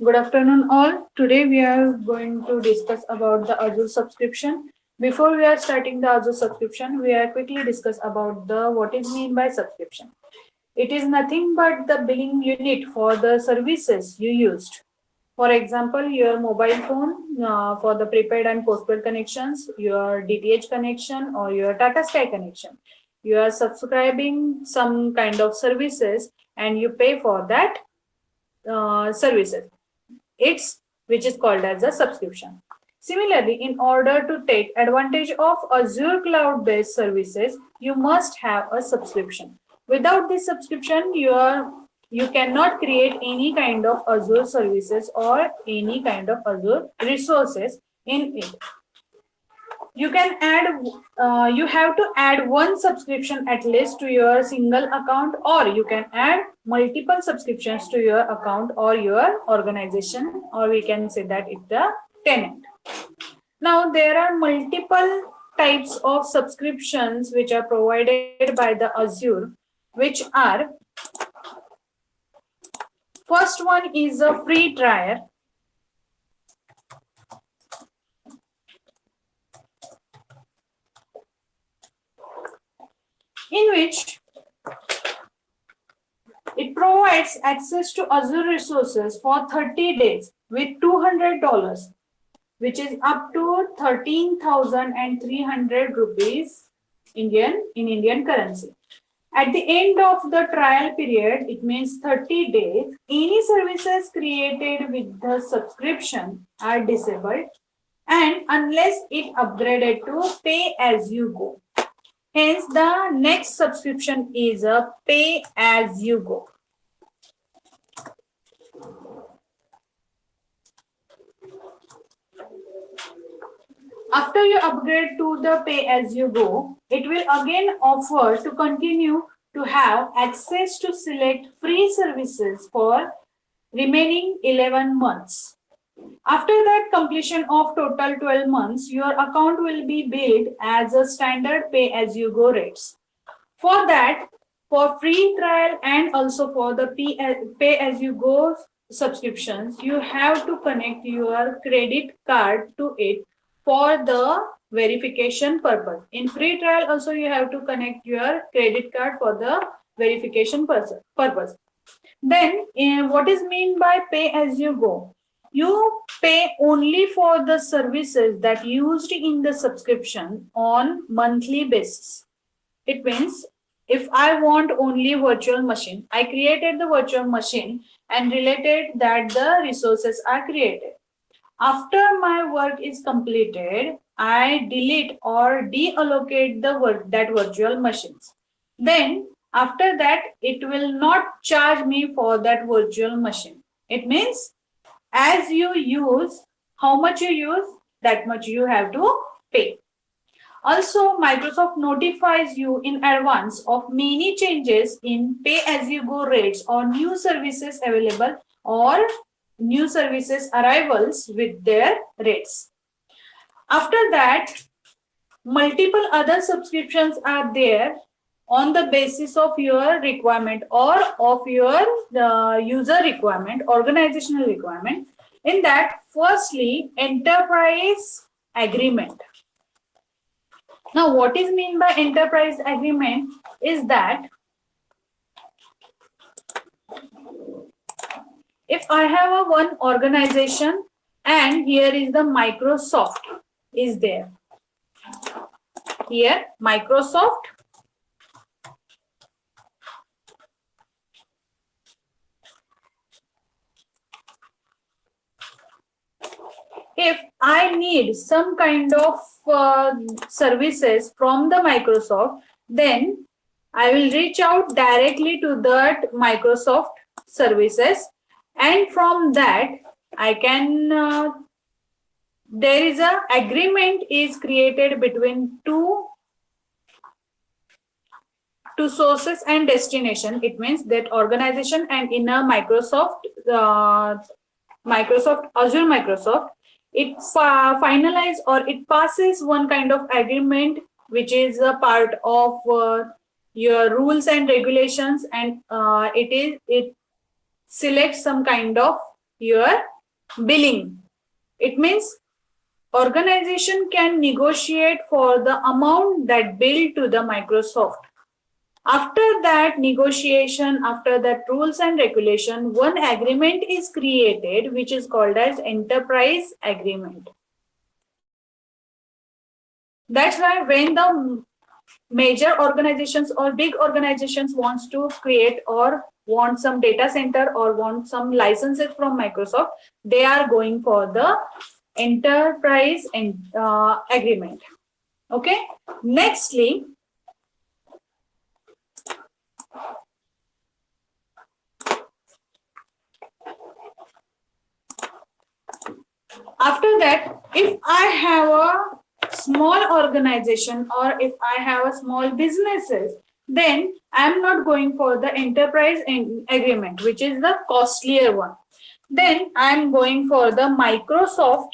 Good afternoon all. Today we are going to discuss about the Azure subscription. Before we are starting the Azure subscription, we are quickly discuss about the what is mean by subscription. It is nothing but the billing unit for the services you used. For example, your mobile phone for the prepaid and postpaid connections, your DTH connection or your Tata Sky connection. You are subscribing some kind of services and you pay for that services. It's which is called as a subscription. Similarly, in order to take advantage of Azure cloud-based services, you must have a subscription. Without this subscription, you cannot create any kind of Azure services or any kind of Azure resources in it. You can add you have to add one subscription at least to your single account, or you can add multiple subscriptions to your account or your organization, or we can say that it's the tenant. Now there are multiple types of subscriptions which are provided by the Azure, which are: first one is a free trial. In which it provides access to Azure resources for 30 days with $200, which is up to 13,300 rupees in Indian currency. At the end of the trial period, it means 30 days, any services created with the subscription are disabled, and unless it upgraded to pay as you go. Hence, the next subscription is a pay as you go. After you upgrade to the pay as you go, it will again offer to continue to have access to select free services for remaining 11 months. After that completion of total 12 months, your account will be billed as a standard pay as you go rates. For that, for free trial and also for the pay as you go subscriptions, you have to connect your credit card to it for the verification purpose. In free trial also you have to connect your credit card for the verification purpose. Then what is mean by pay as you go? You pay only for the services that used in the subscription on monthly basis. It means if I want only virtual machine, I created the virtual machine and related that the resources are created. After my work is completed, I delete or deallocate that virtual machines. Then after that, it will not charge me for that virtual machine. It means as you use, how much you use, that much you have to pay. Also, Microsoft notifies you in advance of many changes in pay-as-you-go rates or new services available or new services arrivals with their rates. After that, multiple other subscriptions are there on the basis of your requirement or of your user requirement, organizational requirement. In that, firstly, enterprise agreement. Now, what is mean by enterprise agreement is that if I have a one organization and here is the Microsoft is there. Here, Microsoft. If I need some kind of services from the Microsoft, then I will reach out directly to that Microsoft services, and from that I can there is a agreement is created between two sources and destination. It means that organization and in a Microsoft Azure Microsoft, it finalizes or it passes one kind of agreement which is a part of your rules and regulations, and it selects some kind of your billing. It means organization can negotiate for the amount that billed to the Microsoft. After that negotiation, after that rules and regulation, one agreement is created which is called as enterprise agreement. That's why when the major organizations or big organizations wants to create or want some data center or want some licenses from Microsoft, they are going for the enterprise agreement. Okay. Nextly, after that, if I have a small organization or if I have a small businesses, then I am not going for the enterprise agreement, which is the costlier one. Then I am going for the Microsoft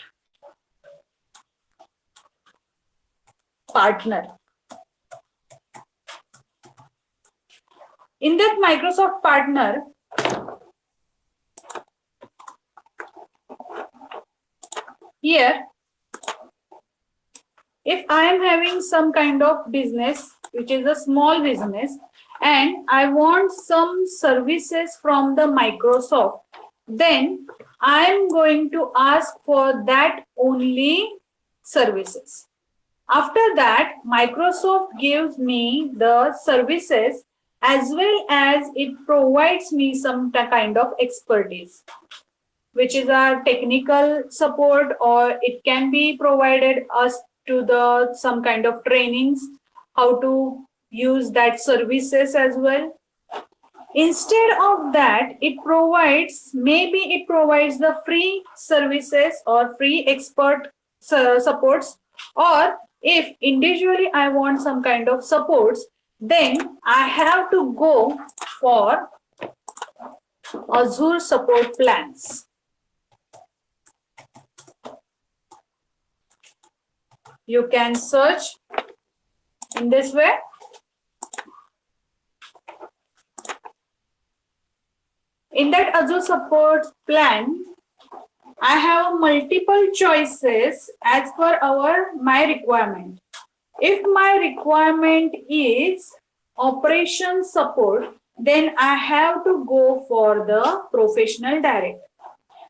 partner. In that Microsoft partner, here, if I am having some kind of business, which is a small business, and I want some services from the Microsoft, then I am going to ask for that only services. After that, Microsoft gives me the services as well as it provides me some kind of expertise, which is our technical support, or it can be provided us to the some kind of trainings how to use that services as well. Instead of that, it provides the free services or free expert supports, or if individually I want some kind of supports, then I have to go for Azure support plans. You can search in this way. In that Azure support plan, I have multiple choices as per my requirement. If my requirement is operation support, then I have to go for the professional direct.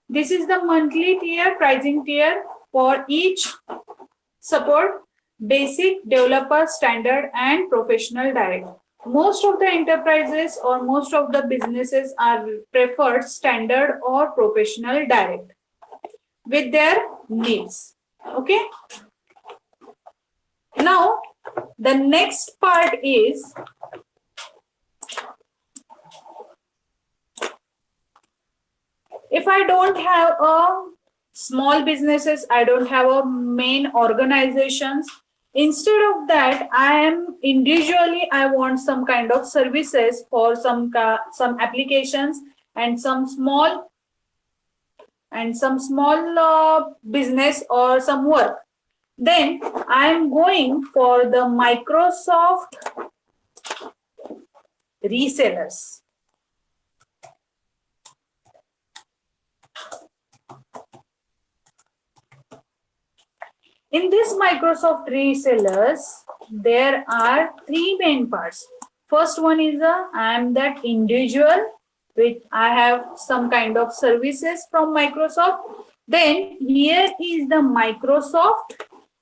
This is the monthly tier, pricing tier for each support: basic, developer, standard, and professional direct. Most of the enterprises or most of the businesses are preferred standard or professional direct with their needs. Okay. Now, the next part is if I don't have a small businesses, I don't have a main organizations. Instead of that, I want some kind of services for some applications and some small business or some work. Then I am going for the Microsoft resellers. In this Microsoft resellers, there are three main parts. First one is I am that individual, which I have some kind of services from Microsoft. Then here is the Microsoft,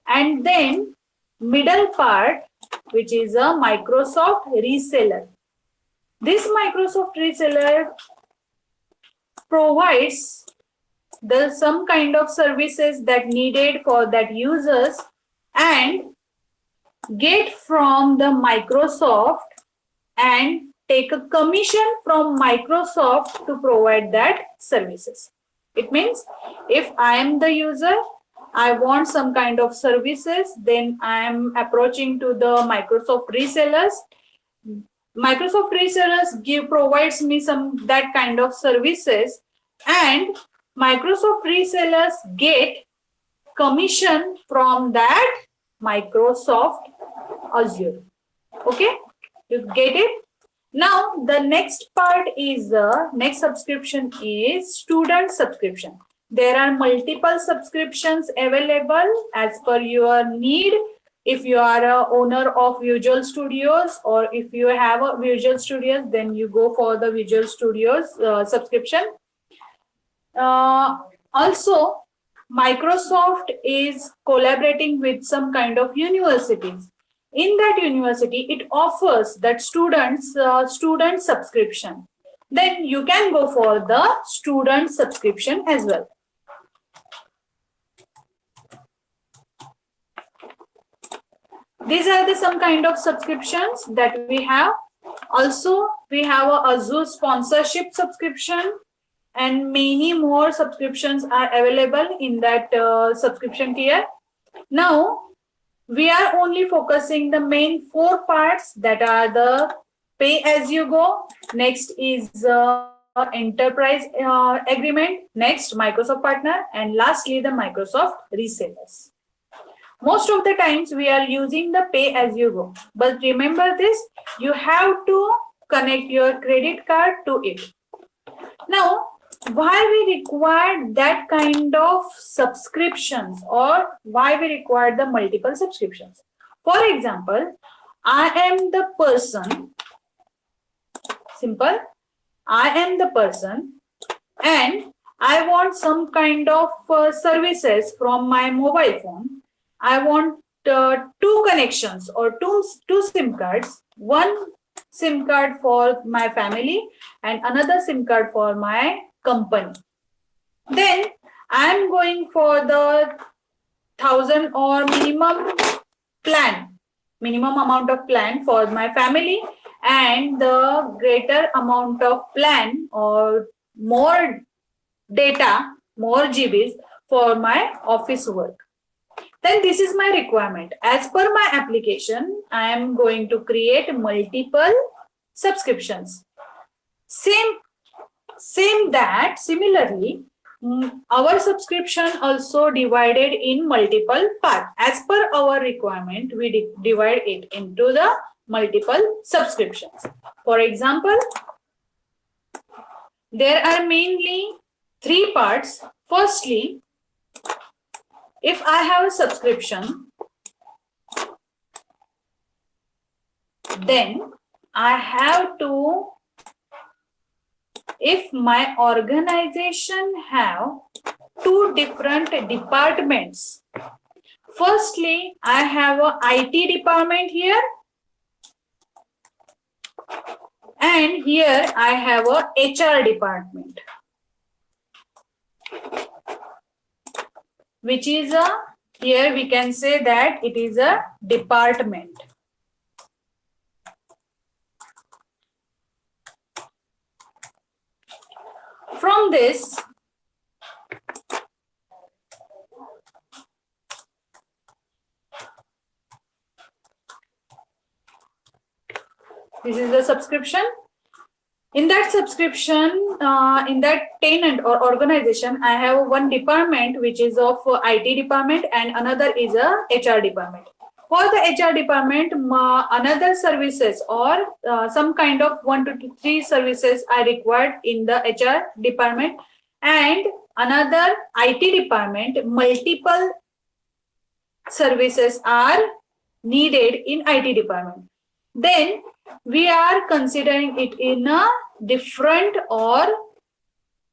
and then middle part, which is a Microsoft reseller. This Microsoft reseller provides some kind of services that needed for that users and get from the Microsoft and take a commission from Microsoft to provide that services. It means if I am the user, I want some kind of services, then I am approaching to the Microsoft resellers. Microsoft resellers provides me that kind of services, and Microsoft resellers get commission from that Microsoft Azure. Okay. You get it? Now the next part is the next subscription is student subscription. There are multiple subscriptions available as per your need. If you are a owner of Visual Studios, or if you have a Visual Studios, then you go for the Visual Studios subscription. Also, Microsoft is collaborating with some kind of universities. In that university, it offers that student subscription. Then you can go for the student subscription as well. These are the some kind of subscriptions that we have. Also, we have a Azure sponsorship subscription, and many more subscriptions are available in that subscription tier. Now, we are only focusing the main 4 parts, that are the pay as you go. Next is enterprise agreement. Next, Microsoft partner, and lastly the Microsoft resellers. Most of the times we are using the pay as you go, but remember this, you have to connect your credit card to it. Now, why we require that kind of subscriptions, or why we require the multiple subscriptions? For example, I am the person, simple, I am the person, and I want some kind of services from my mobile phone. I want 2 connections or two SIM cards, one SIM card for my family and another SIM card for my company. Then I am going for the 1000 or minimum amount of plan for my family, and the greater amount of plan or more data, more GBs for my office work. Then this is my requirement. As per my application, I am going to create multiple subscriptions. Similarly, our subscription also divided in multiple parts. As per our requirement, we divide it into the multiple subscriptions. For example, there are mainly 3 parts. Firstly, if I have a subscription, then I have to, if my organization have 2 different departments. Firstly, I have a IT department here, and here I have a HR department, which is a, here we can say that it is a department. From this, this is the subscription. In that subscription, in that tenant or organization, I have one department which is of IT department, and another is a HR department. For the HR department, another services or some kind of 1 to 3 services are required in the HR department, and another IT department, multiple services are needed in IT department. Then we are considering it in a different or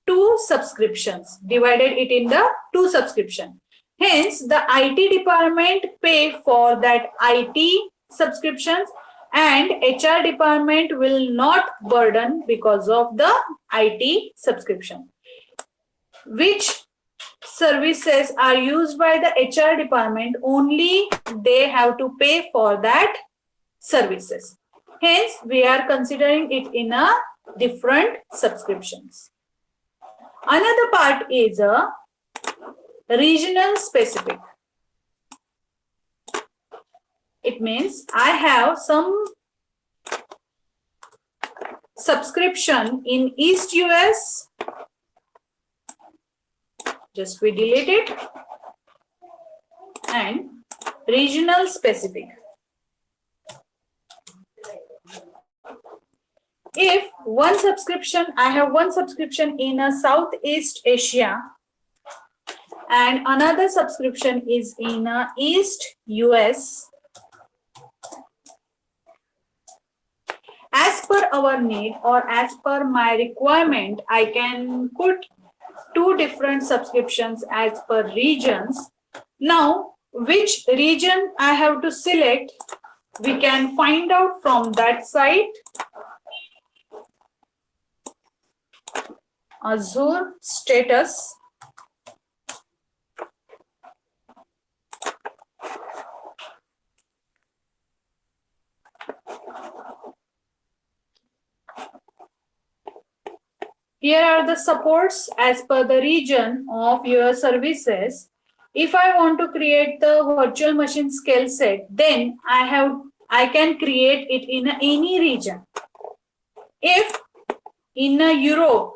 2 subscriptions, divided it in the 2 subscription. Hence, the IT department pay for that IT subscriptions, and HR department will not burden because of the IT subscription. Which services are used by the HR department, only they have to pay for that services. Hence, we are considering it in a different subscriptions. Another part is a regional specific. It means I have some subscription in East US. Just we delete it. And regional specific. If one subscription, I have one subscription in a Southeast Asia and another subscription is in a East US, as per our need or as per my requirement, I can put two different subscriptions as per regions. Now, which region I have to select, we can find out from that site. Azure status. Here are the supports as per the region of your services. If I want to create the virtual machine scale set, then I can create it in any region. If in Europe,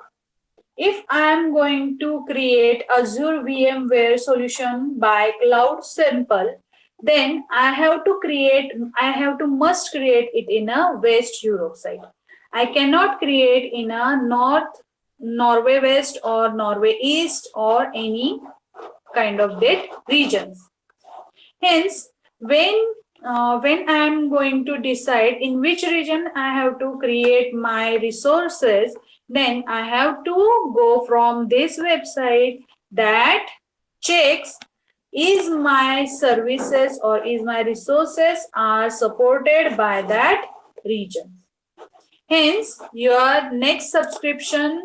if I am going to create Azure VMware solution by Cloud Simple, then I have to must create it in a West Europe site. I cannot create in a Norway West or Norway East or any kind of that regions. Hence, when I am going to decide in which region I have to create my resources, then I have to go from this website that checks is my services or is my resources are supported by that region. Hence, your next subscription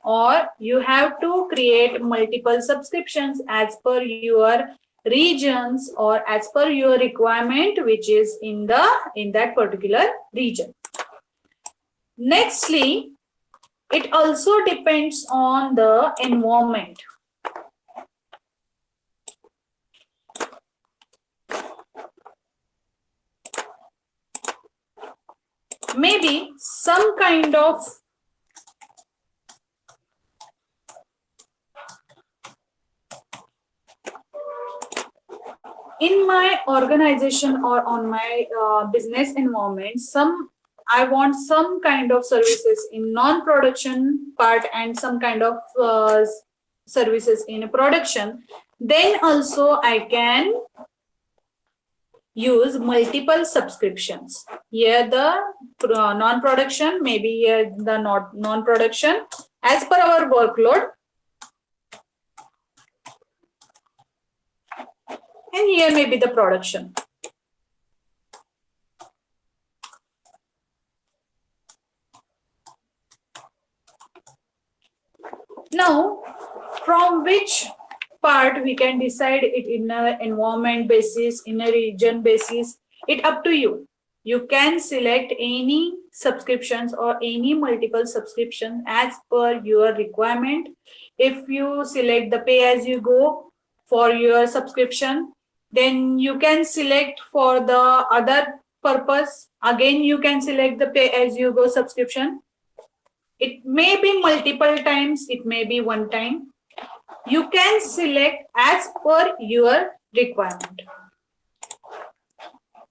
or you have to create multiple subscriptions as per your regions or as per your requirement which is in that particular region. Nextly, it also depends on the environment. Maybe some kind of in my organization or on my business environment, I want some kind of services in non-production part and some kind of services in production. Then also I can use multiple subscriptions. Here the non-production, maybe here the non-production as per our workload. And here may be the production. Now, from which part we can decide it in an environment basis, in a region basis, it up to you. You can select any subscriptions or any multiple subscription as per your requirement. If you select the pay as you go for your subscription, then you can select for the other purpose. Again, you can select the pay as you go subscription. It may be multiple times, it may be one time. You can select as per your requirement.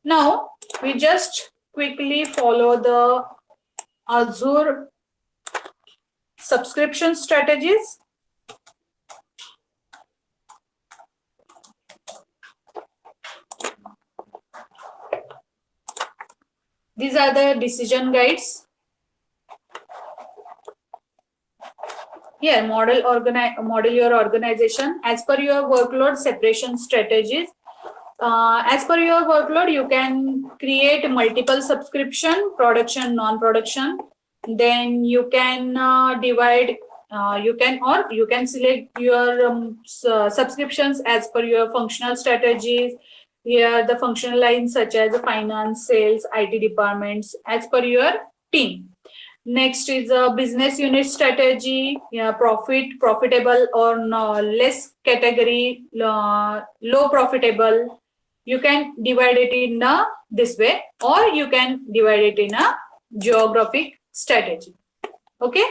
Now, we just quickly follow the Azure subscription strategies. These are the decision guides. Here, model your organization as per your workload separation strategies. As per your workload, you can create multiple subscription, production, non-production. Then you can divide. You can select your subscriptions as per your functional strategies. Here, the functional lines such as finance, sales, IT departments as per your team. Next is a business unit strategy, profitable or no, less category, low profitable. You can divide it in this way, or you can divide it in a geographic strategy. Okay.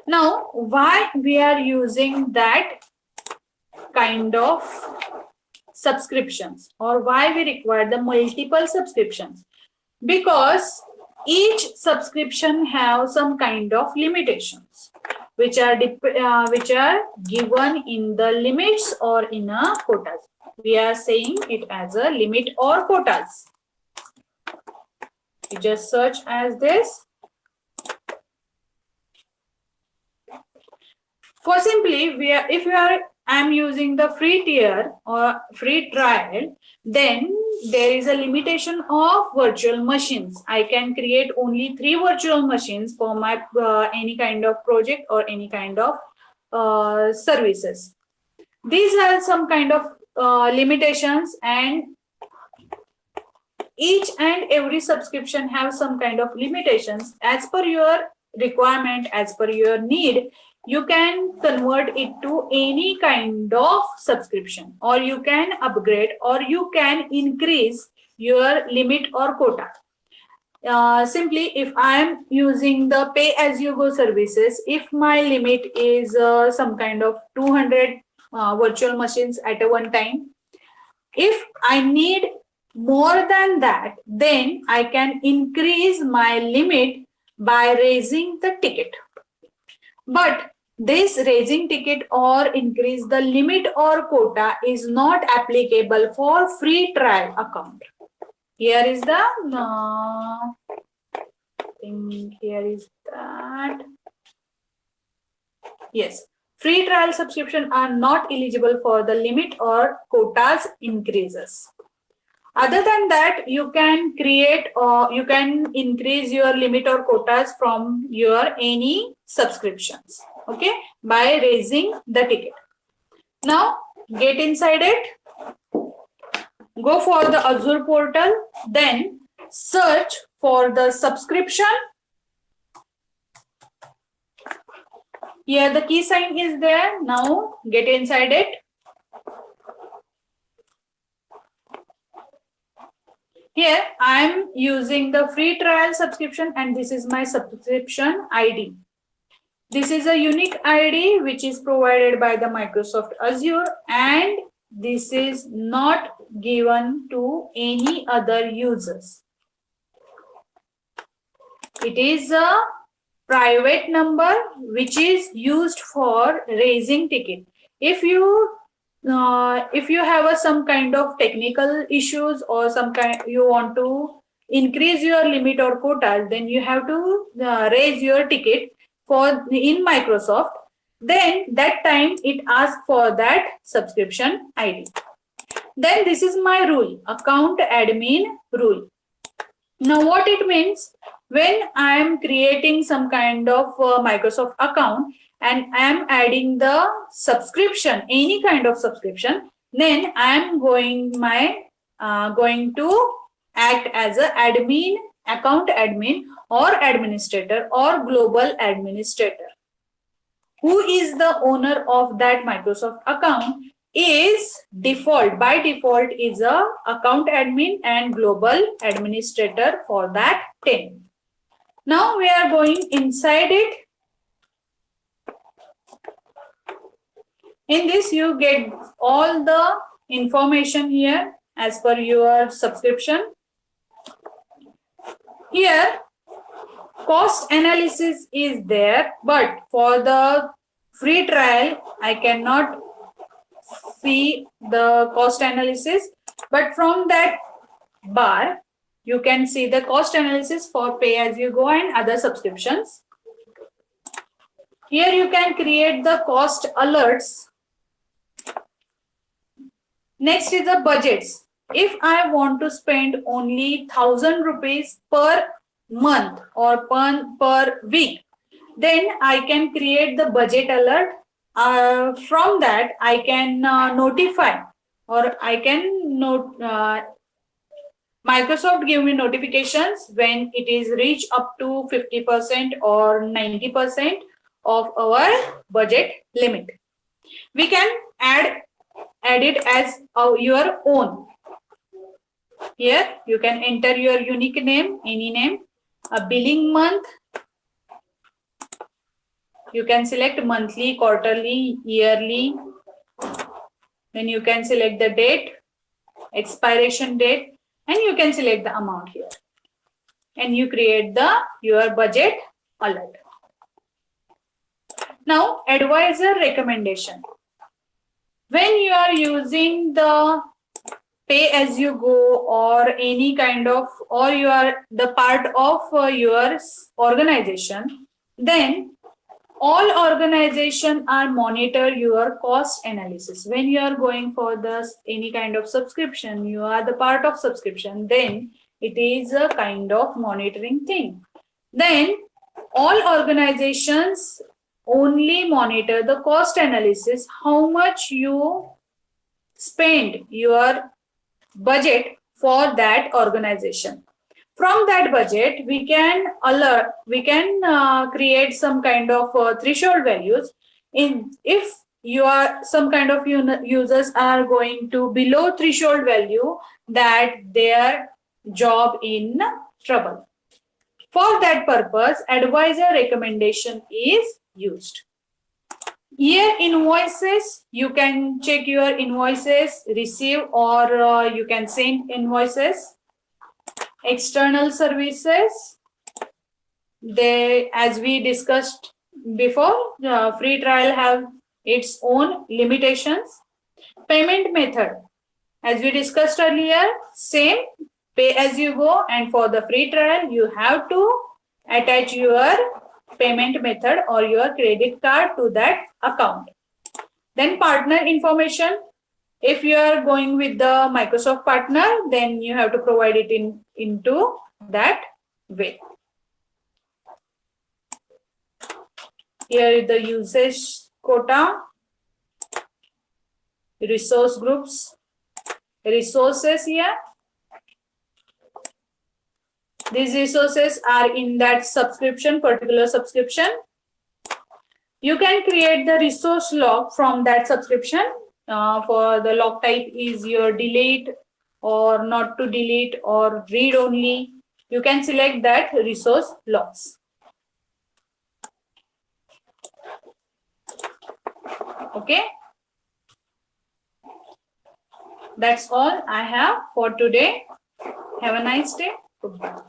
Now, why we are using that kind of subscriptions or why we require the multiple subscriptions? Because each subscription have some kind of limitations which are given in the limits or in a quotas. We are saying it as a limit or quotas. You just search as this. For simply, if I'm using the free tier or free trial, then there is a limitation of virtual machines. I can create only 3 virtual machines for my any kind of project or any kind of services. These are some kind of limitations, and each and every subscription have some kind of limitations as per your requirement, as per your need. You can convert it to any kind of subscription, or you can upgrade, or you can increase your limit or quota. Simply, if I am using the pay as you go services, if my limit is some kind of 200 virtual machines at a one time, if I need more than that, then I can increase my limit by raising the ticket. But this raising ticket or increase the limit or quota is not applicable for free trial account. Here is the here is that. Yes, free trial subscription are not eligible for the limit or quotas increases. Other than that, you can create or you can increase your limit or quotas from your any subscriptions, okay, by raising the ticket. Now get inside it, go for the Azure portal, then search for the subscription. Here the key sign is there. Now get inside it. Here I am using the free trial subscription, and this is my subscription ID. This is a unique ID which is provided by the Microsoft Azure, and this is not given to any other users. It is a private number which is used for raising ticket. If you have some kind of technical issues or some kind you want to increase your limit or quotas, then you have to raise your ticket for in Microsoft. Then that time it asks for that subscription ID. Then this is my rule, account admin rule. Now what it means, when I am creating some kind of Microsoft account and I am adding the subscription, any kind of subscription, then I am going to act as a admin, account admin or administrator or global administrator. Who is the owner of that Microsoft account is by default is a account admin and global administrator for that tenant. Now we are going inside it. In this you get all the information here as per your subscription. Here cost analysis is there, but for the free trial I cannot see the cost analysis, but from that bar you can see the cost analysis for pay as you go and other subscriptions. Here you can create the cost alerts. Next is the budgets. If I want to spend only 1,000 rupees per month or per week, then I can create the budget alert. From that I can notify, or I can Microsoft give me notifications when it is reached up to 50% or 90% of our budget limit. We can add it as your own. Here you can enter your unique name, any name, a billing month. You can select monthly, quarterly, yearly. Then you can select the date, expiration date, and you can select the amount here. and you create your budget alert. Now, advisor recommendation. When you are using the pay as you go or any kind of, or you are the part of your organization, then all organization are monitor your cost analysis. When you are going for any kind of subscription, you are the part of subscription, then it is a kind of monitoring thing. Then all organizations only monitor the cost analysis, how much you spend your budget for that organization. From that budget, we can create some kind of threshold values. If you are some kind of users are going to below threshold value, that their job in trouble. For that purpose, advisor recommendation is used. Year invoices, you can check your invoices, receive or you can send invoices. External services, as we discussed before, free trial have its own limitations. Payment method, as we discussed earlier, same, pay as you go, and for the free trial you have to attach your payment method or your credit card to that account. Then partner information, if you are going with the Microsoft partner, then you have to provide it into that way. Here is the usage quota, resource groups, resources here. These resources are in that subscription, particular subscription. You can create the resource log from that subscription. For the log type is your delete or not to delete or read only. You can select that resource logs. Okay. That's all I have for today. Have a nice day. Goodbye.